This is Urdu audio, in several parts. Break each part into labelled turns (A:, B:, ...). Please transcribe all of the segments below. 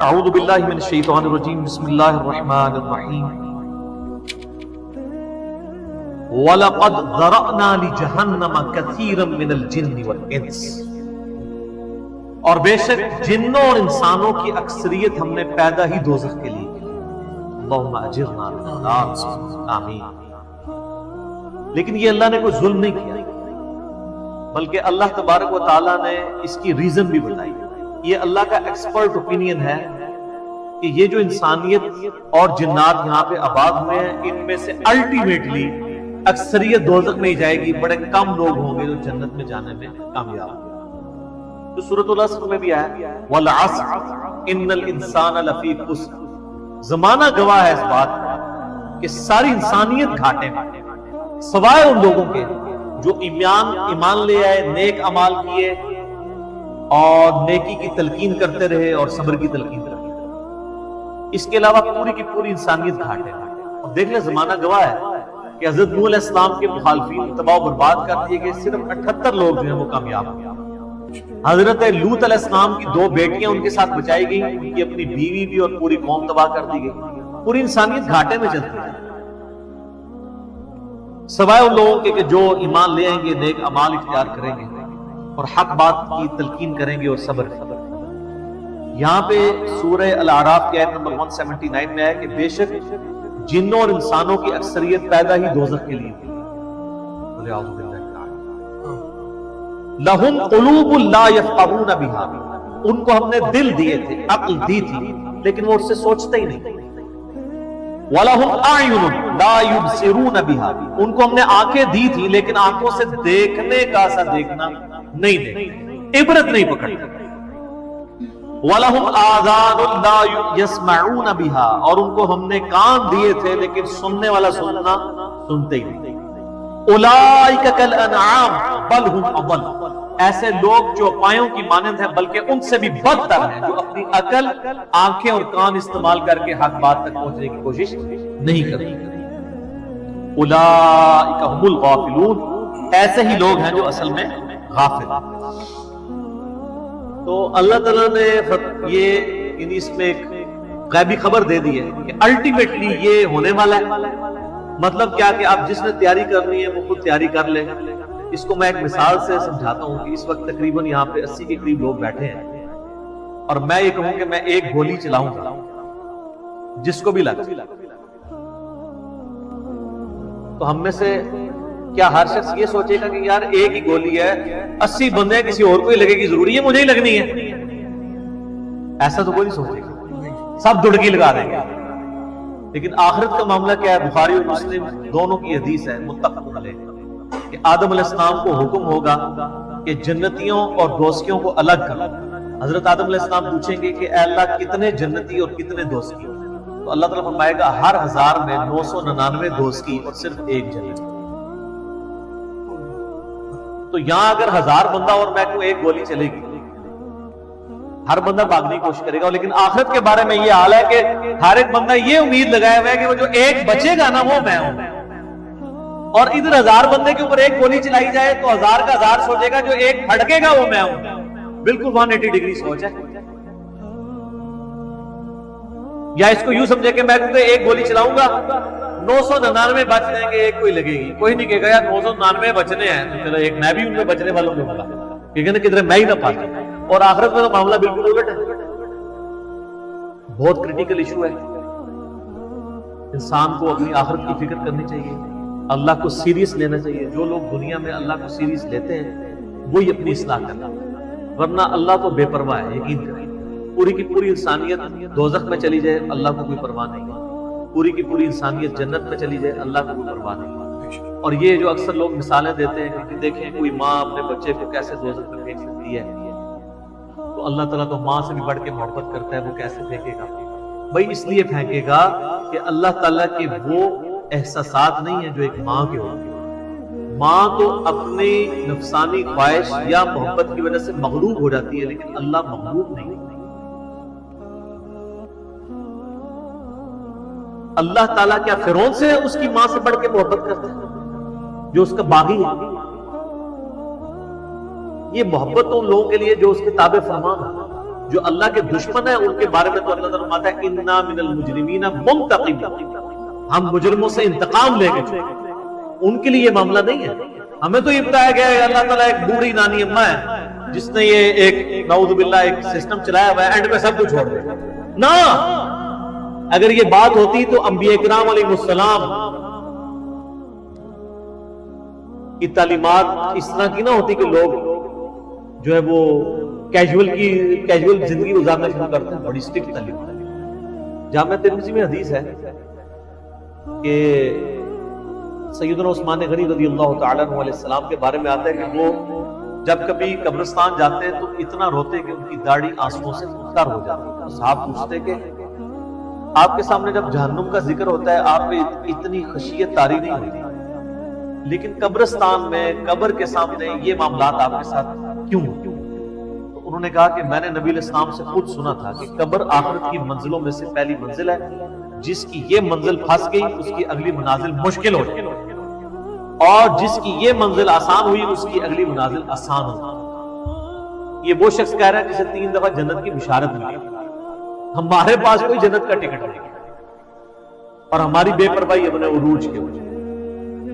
A: اعوذ باللہ من الشیطان الرجیم بسم اللہ الرحمن الرحیم وَلَقَدْ ذَرَأْنَا لِجَهَنَّمَ كَثِيرًا مِنَ الْجِنِّ وَالْإِنسِ، اور بے شک جنوں اور انسانوں کی اکثریت ہم نے پیدا ہی دوزخ کے لیے کی۔ اللہم اجرنا من النار، آمین۔ لیکن یہ اللہ نے کوئی ظلم نہیں کیا، بلکہ اللہ تبارک و تعالیٰ نے اس کی ریزن بھی بتائی۔ یہ اللہ کا ایکسپرٹ اوپینین ہے کہ یہ جو انسانیت اور جنات یہاں پہ آباد ہوئے ہیں، ان میں سے الٹیمیٹلی اکثریت دوزخ میں ہی جائے گی، بڑے کم لوگ ہوں گے جو جنت میں جانے میں کامیاب ہوں گے۔ تو سورۃ العصر میں بھی آیا وَالْعَصْرِ إِنَّ الْإِنسَانَ لَفِي خُسْرٍ، زمانہ گواہ ہے اس بات کہ ساری انسانیت گھاٹے میں، سوائے ان لوگوں کے جو ایمان لے آئے، نیک اعمال کیے اور نیکی کی تلقین کرتے رہے اور صبر کی تلقین کرتے رہے۔ اس کے علاوہ پوری کی پوری انسانیت گھاٹے میں۔ اور دیکھ لیں زمانہ گواہ ہے کہ حضرت نوح علیہ السلام کے مخالفین تباہ و برباد کر دیے گئے، صرف 78 لوگ جو ہیں وہ کامیاب ہوئے۔ حضرت لوط علیہ السلام کی 2 بیٹیاں ان کے ساتھ بچائی گئی، ان کی اپنی بیوی بھی اور پوری قوم تباہ کر دی گئی۔ پوری انسانیت گھاٹے میں چلتی ہے، سوائے ان لوگوں کے کہ جو ایمان لے آئیں گے، نیک اعمال اختیار کریں گے اور حق بات کی تلقین کریں گے اور صبر کریں گے۔ یہاں پہ سورہ الاعراف کی آیت نمبر 179 میں ہے کہ بے شک جنوں اور انسانوں کی اکثریت پیدا ہی دوزخ کے لیے ہوئی۔ لَهُمْ قُلُوبٌ لَا يَفْقَهُونَ بِهَا، ان کو ہم نے دل دیے تھے، عقل دی تھی، لیکن وہ اس سے سوچتے ہی نہیں۔ وَلَهُمْ أَعْيُنٌ لَا يُبْصِرُونَ بِهَا، ان کو ہم نے آنکھیں دی تھی لیکن آنکھوں سے دیکھنے کا سا دیکھنا نہیں دیکھتے، عبرت نہیں پکڑتے۔ وَلَهُمْ آذَانٌ لَا يَسْمَعُونَ بِهَا، اور ان کو ہم نے کان دیے تھے لیکن سننے والا سننا سنتے ہی نہیں۔ اولئک کالانعام بل هم اضل، ایسے لوگ جو پایوں کی مانند ہیں بلکہ ان سے بھی بدتر ہیں، جو اپنی عقل، آنکھیں اور کان استعمال کر کے حق بات تک پہنچنے کی کوشش نہیں کرتے۔ اولئک هم الغافلون، ایسے ہی لوگ ہیں جو اصل میں غافل ہیں۔ تو اللہ تعالیٰ نے یہ اس میں ایک غیبی خبر دے دی ہے کہ الٹیمیٹلی یہ ہونے والا ہے۔ مطلب کیا کہ آپ جس نے تیاری کرنی ہے وہ خود تیاری کر لے۔ اس کو میں ایک مثال سے سمجھاتا ہوں کہ اس وقت تقریباً یہاں پہ 80 کے قریب لوگ بیٹھے ہیں، اور میں یہ کہوں کہ میں ایک گولی چلاؤں گا جس کو بھی لگے، تو ہم میں سے کیا ہر شخص یہ سوچے گا کہ یار ایک ہی گولی ہے، 80 بندے کسی اور کو ہی لگے گی، ضروری ہے مجھے ہی لگنی ہے؟ ایسا تو کوئی نہیں سوچے گا، سب دڑکی لگا دیں گے۔ لیکن آخرت کا معاملہ کیا ہے؟ بخاری اور مسلم دونوں کی حدیث ہے متفق علیہ کہ آدم علیہ السلام کو حکم ہوگا کہ جنتیوں اور دوزخیوں کو الگ کرو۔ حضرت آدم علیہ السلام پوچھیں گے کہ اے اللہ کتنے جنتی اور کتنے دوزخی؟ تو اللہ تعالیٰ فرمائے گا ہر 1000 میں 999 دوزخی اور صرف 1 جنتی۔ تو یہاں اگر 1000 بندہ اور میں کو ایک گولی چلے گی، ہر بندہ بھاگنے کی کوشش کرے گا، لیکن آخرت کے بارے میں یہ حال ہے کہ ہر ایک بندہ یہ امید لگایا ہوا ہے کہ وہ جو ایک بچے گا نا وہ میں ہوں، اور ادھر 1000 بندے کے اوپر ایک گولی چلائی جائے تو 1000 کا 1000 سوچے گا جو ایک پھڑکے گا وہ میں ہوں۔ بالکل 180 ڈگری سوچ ہے۔ یا اس کو یوں سمجھے کہ میں کیونکہ ایک گولی چلاؤں گا 999 بچ جائیں گے، ایک کوئی لگے گی، کوئی نہیں کہے گا یار 999 بچنے ہیں تو چلو ایک میں بھی ان میں بچنے والوں میں ہوگا، کیونکہ نا کدھر میں ہی نہ پاتا۔ اور آخرت میں تو معاملہ بالکل الٹ ہے، بہت کریٹیکل ایشو ہے۔ انسان کو اپنی آخرت کی فکر کرنی چاہیے، اللہ کو سیریس لینا چاہیے۔ جو لوگ دنیا میں اللہ کو سیریس لیتے ہیں وہی اپنی اصلاح کرنا، ورنہ اللہ تو بے پرواہ ہے۔ یقین کریں پوری کی پوری انسانیت دوزخ میں چلی جائے اللہ کو کوئی پرواہ نہیں، پوری کی پوری انسانیت جنت میں چلی جائے اللہ کو کوئی پرواہ نہیں۔ اور یہ جو اکثر لوگ مثالیں دیتے ہیں کہ دیکھیں کوئی ماں اپنے بچے کو کیسے دوزخ میں پھینک سکتی ہے، تو اللہ تعالیٰ تو ماں سے بھی بڑھ کے محبت کرتا ہے، وہ کیسے پھینکے گا؟ بھائی اس لیے پھینکے گا کہ اللہ تعالیٰ کے وہ احساسات نہیں ہیں جو ایک ماں کے ہوتے ہیں۔ ماں تو اپنی نفسانی خواہش یا محبت کی وجہ سے مغلوب ہو جاتی ہے، لیکن اللہ مغلوب نہیں ہوتا۔ اللہ تعالیٰ کیا فرعون سے اس کی ماں سے بڑھ کے محبت کرتا ہے جو اس کا باغی ہے؟ یہ محبت ان لوگوں کے لیے جو اس کے تابع فرمان ہے۔ جو اللہ کے دشمن ہیں ان کے بارے میں تو اللہ تعالیٰ فرماتا ہے انا من المجرمین منتقمون، ہم مجرموں سے انتقام لے گئے. ان کے لیے یہ معاملہ نہیں ہے. ہمیں تو یہ بتایا گیا ہے اللہ تعالیٰ ایک بوڑھی نانی اماں ہے جس نے یہ ایک نعوذ باللہ ایک سسٹم چلایا ہوا ہے، اینڈ پہ سب کچھ چھوڑ دے. نہ، اگر یہ بات ہوتی تو انبیاء کرام علیہ السلام کی تعلیمات اس طرح کی نہ ہوتی کہ لوگ جو ہے وہ کیجول زندگی گزارنا شروع کرتے ہیں. بڑی سٹرکٹ تعلیم. جامع ترمذی میں حدیث ہے کہ سیدنا عثمان غنی رضی اللہ تعالیٰ عنہ علیہ السلام کے بارے میں آتا ہے کہ وہ جب کبھی قبرستان جاتے ہیں تو اتنا روتے کہ ان کی داڑھی آنسوؤں سے تر ہو جاتی. تو صاحب پوچھتے کہ آپ کے سامنے جب جہنم کا ذکر ہوتا ہے آپ پہ اتنی خشیت طاری نہیں ہوتی، لیکن قبرستان میں قبر کے سامنے یہ معاملات آپ کے ساتھ کیوں؟ تو انہوں نے کہا کہ میں نے نبی علیہ السلام سے خود سنا تھا کہ قبر آخرت کی منزلوں میں سے پہلی منزل ہے، جس کی یہ منزل پھنس گئی اس کی اگلی منازل مشکل ہو جائے، اور جس کی یہ منزل آسان ہوئی اس کی اگلی منازل آسان ہو. یہ وہ شخص کہہ رہا ہے جسے 3 دفعہ جنت کی بشارت ملی. ہمارے پاس کوئی جنت کا ٹکٹ نہیں اور ہماری بے پرواہی ابن عروج کے وجہ.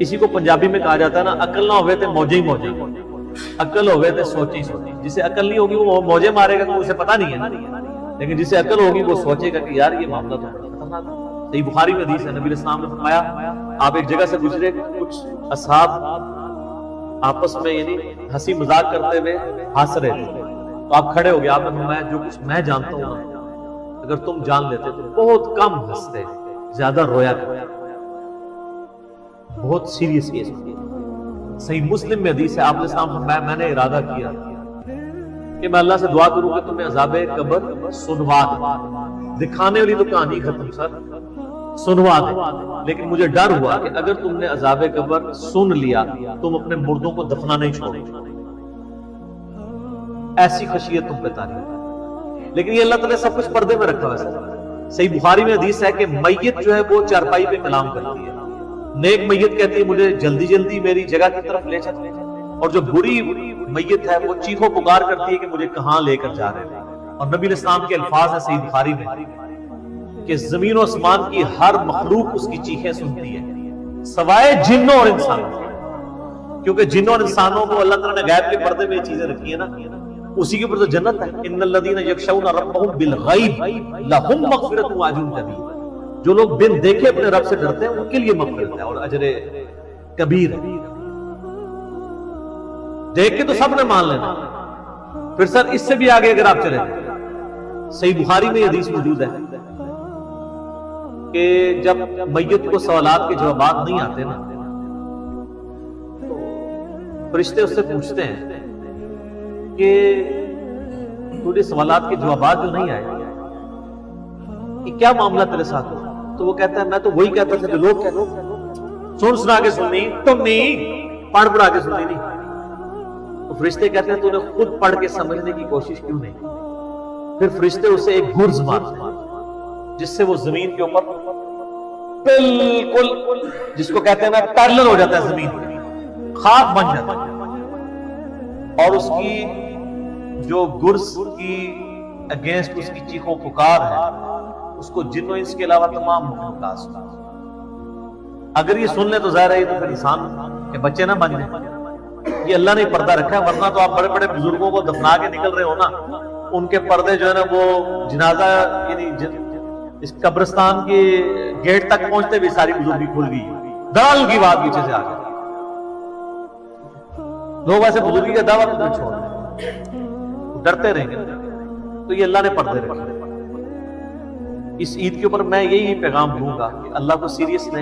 A: اسی کو پنجابی میں کہا جاتا ہے نا، عقل نہ ہوئے تھے موجے ہی موجے، عقل ہوئے تھے سوچے ہی سوچے. جسے عقل نہیں ہوگی وہ موجے مارے گا تو اسے پتہ نہیں ہے، لیکن جسے عقل ہوگی وہ سوچے گا کہ یار یہ معاملہ تو بڑا خطرناک ہے. صحیح بخاری میں حدیث ہے، نبی علیہ السلام نے فرمایا آپ ایک جگہ سے گزرے، کچھ اصحاب آپس میں یعنی ہنسی مذاق کرتے ہوئے ہنس رہے تھے، تو آپ کھڑے ہو گئے. آپ نے فرمایا جو کچھ میں جانتا ہوں اگر تم جان لیتے تو بہت کم ہنستے، زیادہ رویا کرتے. بہت سیریس کیس. صحیح مسلم میں حدیث ہے، آپ علیہ السلام فرمایا میں نے ارادہ کیا کہ میں اللہ سے دعا کروں کہ تمہیں عذاب قبر سنوا دے. دکھانے والی تو کہانی ختم سر، سنوا دے. لیکن مجھے ڈر ہوا کہ اگر تم نے عذاب قبر سن لیا تم اپنے مردوں کو دفنا نہیں چھوڑو. ایسی خشیت تم پہ تاری. لیکن یہ اللہ تعالیٰ سب کچھ پردے میں رکھا ہے. صحیح بخاری میں حدیث ہے کہ میت جو ہے وہ چارپائی پہ کلام کرتی ہے. نیک میت کہتی ہے مجھے جلدی جلدی میری جگہ کی طرف لے چلے، اور جو بری میت ہے وہ چیخو پکار کرتی ہے کہ مجھے کہاں لے کر جا رہے ہیں. اور نبی علیہ السلام کے الفاظ ہیں صحیح بخاری میں کہ زمین و آسمان کی ہر مخلوق اس کی چیخیں سنتی ہے سوائے جنوں اور انسانوں، کیونکہ جنوں اور انسانوں کو اللہ تعالیٰ نے غیب کے پردے میں یہ چیزیں رکھی ہیں نا، اسی کے اوپر تو جنت ہے. ان الذین یخشون ربهم بالغیب لهم مغفرۃ واجر کبیر. جو لوگ بن دیکھے اپنے رب سے ڈرتے ہیں ان کے لیے مغفرت ہے اور اجر کبیر ہے. دیکھ کے تو سب نے مان لینا. پھر سر اس سے بھی آگے اگر آپ چلیں، صحیح بخاری میں یہ حدیث موجود ہے کہ جب میت کو سوالات کے جوابات نہیں آتے نا تو فرشتے اس سے پوچھتے ہیں کہ تجھے سوالات کے جوابات جو نہیں آئے یہ کیا معاملہ تیرے ساتھ ہو؟ تو وہ کہتا ہے میں تو وہی کہتا تھا جو لوگ کہتے ہیں، سن سنا کے سننی تم نہیں، پڑھ پڑھا کے سننی نہیں. تو فرشتے کہتے ہیں تو نے خود پڑھ کے سمجھنے کی کوشش کیوں نہیں؟ پھر فرشتے اسے ایک گرز مارتے ہیں جس سے وہ زمین کے اوپر بالکل جس کو کہتے ہیں نا پیرلل ہو جاتا ہے، زمین خاک بن جاتا ہے. اور اس کی جو گرز کی اگینسٹ اس کی چیخوں پکار ہے اس کو جن و انس کے علاوہ تمام مخلوقات سنتے ہیں. اگر یہ سن لیں تو ظاہر ہے یہ تو پھر انسان کے بچے نہ بن جائیں. یہ اللہ نے پردہ رکھا ہے، ورنہ تو آپ بڑے بڑے بزرگوں کو دفنا کے نکل رہے ہو نا، ان کے پردے جو ہے نا وہ جنازہ یعنی اس قبرستان کے گیٹ تک پہنچتے بھی ساری بزرگی کھل گئی، دال کی بات پیچھے سے آ گئی. لوگ ایسے بزرگی کا دعویٰ تو چھوڑ دیں، ڈرتے رہیں گے. تو یہ اللہ نے پردے رکھے. اس عید کے اوپر میں یہی پیغام دوں گا کہ اللہ کو سیریس لیں.